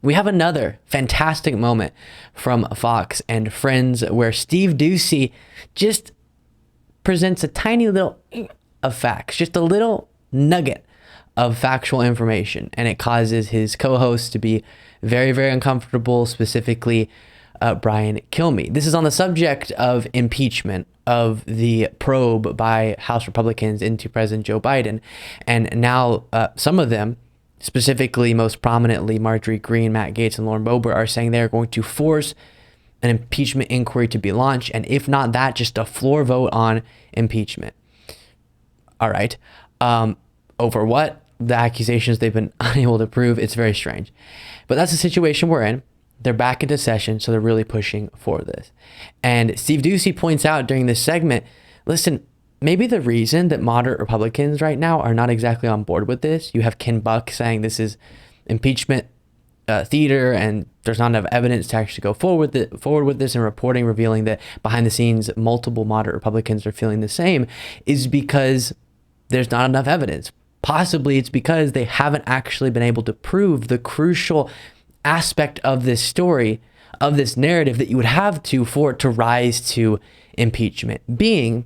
we have another fantastic moment from Fox and Friends where Steve Doocy just presents a tiny little of facts, just a little nugget of factual information, and it causes his co-host to be very, very uncomfortable, specifically Brian Kilmeade. This is on the subject of impeachment, of the probe by House Republicans into President Joe Biden. And now some of them, specifically most prominently Marjorie Greene, Matt Gaetz, and Lauren Boebert, are saying they're going to force an impeachment inquiry to be launched, and if not that, just a floor vote on impeachment. All right. Over what? The accusations they've been unable to prove. It's very strange. But that's the situation we're in. They're back into session, so they're really pushing for this. And Steve Doocy points out during this segment, listen, maybe the reason that moderate Republicans right now are not exactly on board with this, you have Ken Buck saying this is impeachment theater and there's not enough evidence to actually go forward with this, and reporting revealing that behind the scenes multiple moderate Republicans are feeling the same, is because there's not enough evidence. Possibly it's because they haven't actually been able to prove the crucial aspect of this story, of this narrative that you would have to for it to rise to impeachment, being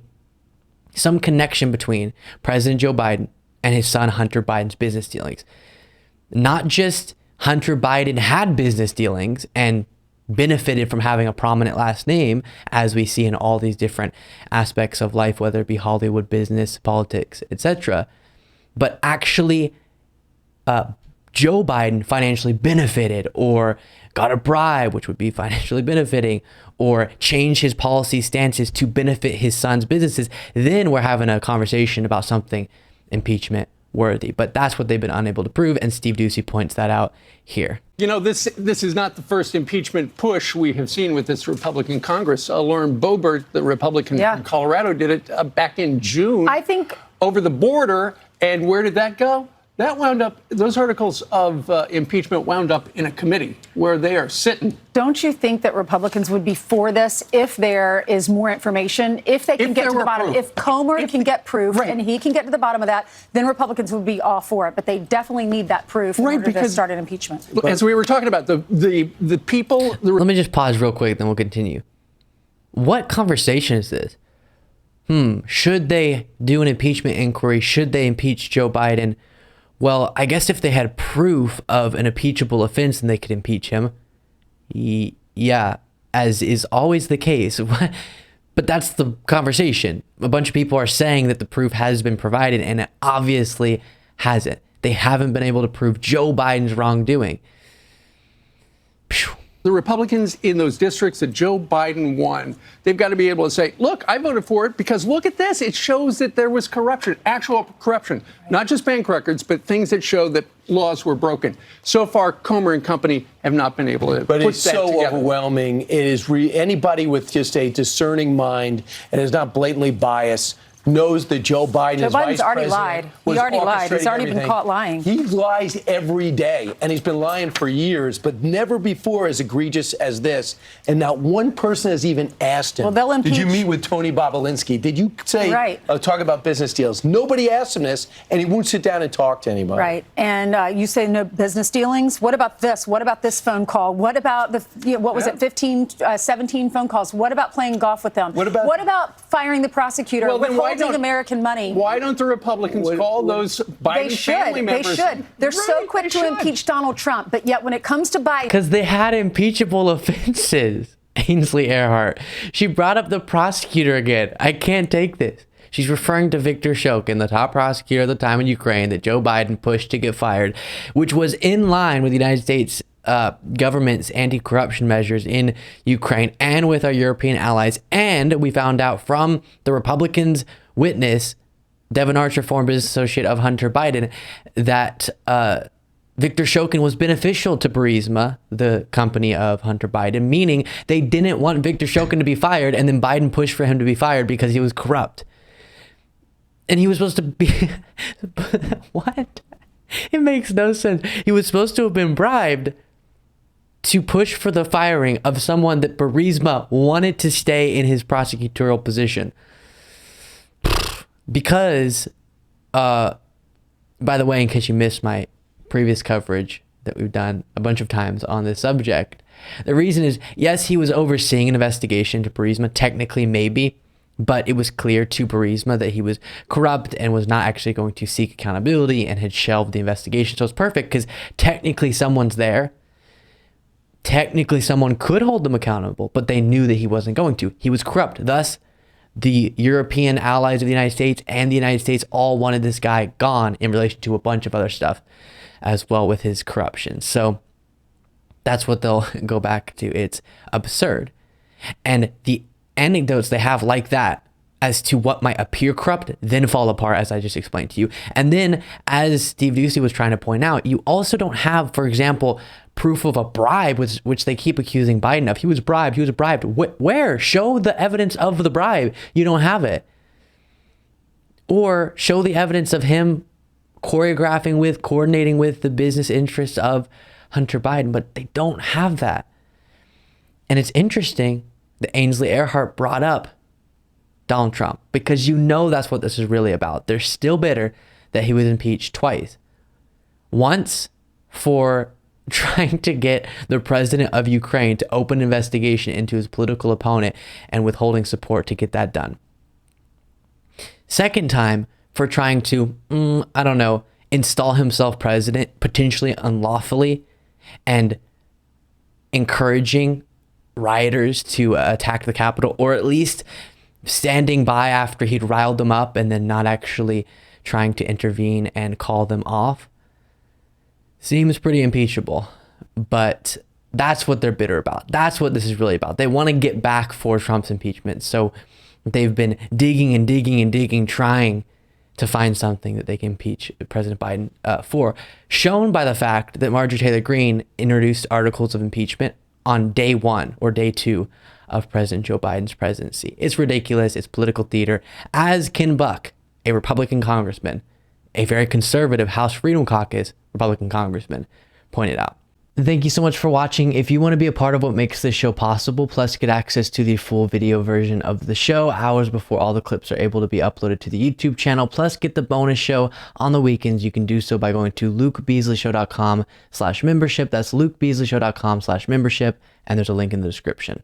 some connection between President Joe Biden and his son Hunter Biden's business dealings. Not just Hunter Biden had business dealings and benefited from having a prominent last name, as we see in all these different aspects of life, whether it be Hollywood, business, politics, etc., but actually Joe Biden financially benefited or got a bribe, which would be financially benefiting, or change his policy stances to benefit his son's businesses, then we're having a conversation about something impeachment worthy. But that's what they've been unable to prove, and Steve Doocy points that out here. You know, this is not the first impeachment push we have seen with this Republican Congress. Lauren Boebert, the Republican from Colorado, did it back in June. I think over the border. And where did that go? That wound up, those articles of impeachment wound up in a committee where they are sitting. Don't you think that Republicans would be for this if there is more information, if they can get to the bottom, if Comer can get proof and he can get to the bottom of that, then Republicans would be all for it. But they definitely need that proof in order to start an impeachment. As we were talking about, the people... Let me just pause real quick, then we'll continue. What conversation is this? Should they do an impeachment inquiry? Should they impeach Joe Biden? Well, I guess if they had proof of an impeachable offense, then they could impeach him. Yeah, as is always the case. But that's the conversation. A bunch of people are saying that the proof has been provided, and it obviously hasn't. They haven't been able to prove Joe Biden's wrongdoing. The Republicans in those districts that Joe Biden won, they've got to be able to say, look, I voted for it because look at this. It shows that there was corruption, actual corruption, not just bank records, but things that show that laws were broken. So far, Comer and company have not been able to put that together. But it's so overwhelming. It is anybody with just a discerning mind and is not blatantly biased knows that Joe Biden, Joe as Biden's vice already president, lied. He already lied. He's already been caught lying. He lies every day, and he's been lying for years, but never before as egregious as this. And not one person has even asked him. Well, they'll impeach. Did you meet with Tony Bobolinsky? Did you say talk about business deals? Nobody asked him this, and he won't sit down and talk to anybody. Right. And you say no business dealings. What about this? What about this phone call? What about the what was it? 15, 17 phone calls. What about playing golf with them? What about firing the prosecutor? Well, withholding American money. Why don't the Republicans call those Biden family members? They should. They're so quick to impeach Donald Trump, but yet when it comes to Biden... Because they had impeachable offenses. Ainsley Earhart. She brought up the prosecutor again. I can't take this. She's referring to Viktor Shokin, the top prosecutor at the time in Ukraine that Joe Biden pushed to get fired, which was in line with the United States government's anti-corruption measures in Ukraine and with our European allies. And we found out from the Republicans' witness, Devon Archer, former business associate of Hunter Biden, that Viktor Shokin was beneficial to Burisma, the company of Hunter Biden, meaning they didn't want Viktor Shokin to be fired, and then Biden pushed for him to be fired because he was corrupt. And he was supposed to be... What? It makes no sense. He was supposed to have been bribed to push for the firing of someone that Burisma wanted to stay in his prosecutorial position. Because, by the way, in case you missed my previous coverage, that we've done a bunch of times on this subject. The reason is, yes, he was overseeing an investigation to Burisma, technically maybe, but it was clear to Burisma that he was corrupt and was not actually going to seek accountability and had shelved the investigation. So it's perfect because technically someone's there. Technically someone could hold them accountable, but they knew that he wasn't going to. He was corrupt. Thus, the European allies of the United States and the United States all wanted this guy gone in relation to a bunch of other stuff as well with his corruption. So that's what they'll go back to. It's absurd. And the anecdotes they have like that as to what might appear corrupt then fall apart, as I just explained to you. And then, as Steve Doocy was trying to point out, you also don't have, for example, proof of a bribe, which they keep accusing Biden of. He was bribed. He was bribed. Where? Show the evidence of the bribe. You don't have it. Or show the evidence of him coordinating with the business interests of Hunter Biden, but they don't have that. And it's interesting that Ainsley Earhardt brought up Donald Trump, because you know that's what this is really about. They're still bitter that he was impeached twice. Once for trying to get the president of Ukraine to open an investigation into his political opponent and withholding support to get that done. Second time for trying to, install himself president, potentially unlawfully, and encouraging rioters to attack the Capitol, or at least standing by after he'd riled them up and then not actually trying to intervene and call them off. Seems pretty impeachable, but that's what they're bitter about. That's what this is really about. They want to get back for Trump's impeachment. So they've been digging and digging and digging, trying to find something that they can impeach President Biden for, shown by the fact that Marjorie Taylor Greene introduced articles of impeachment on day 1 or day 2 of President Joe Biden's presidency. It's ridiculous. It's political theater. As Ken Buck, a Republican congressman, a very conservative House Freedom Caucus Republican congressman, pointed out. Thank you so much for watching. If you want to be a part of what makes this show possible, plus get access to the full video version of the show hours before all the clips are able to be uploaded to the YouTube channel, plus get the bonus show on the weekends, you can do so by going to lukebeasleyshow.com/membership. That's lukebeasleyshow.com/membership, and there's a link in the description.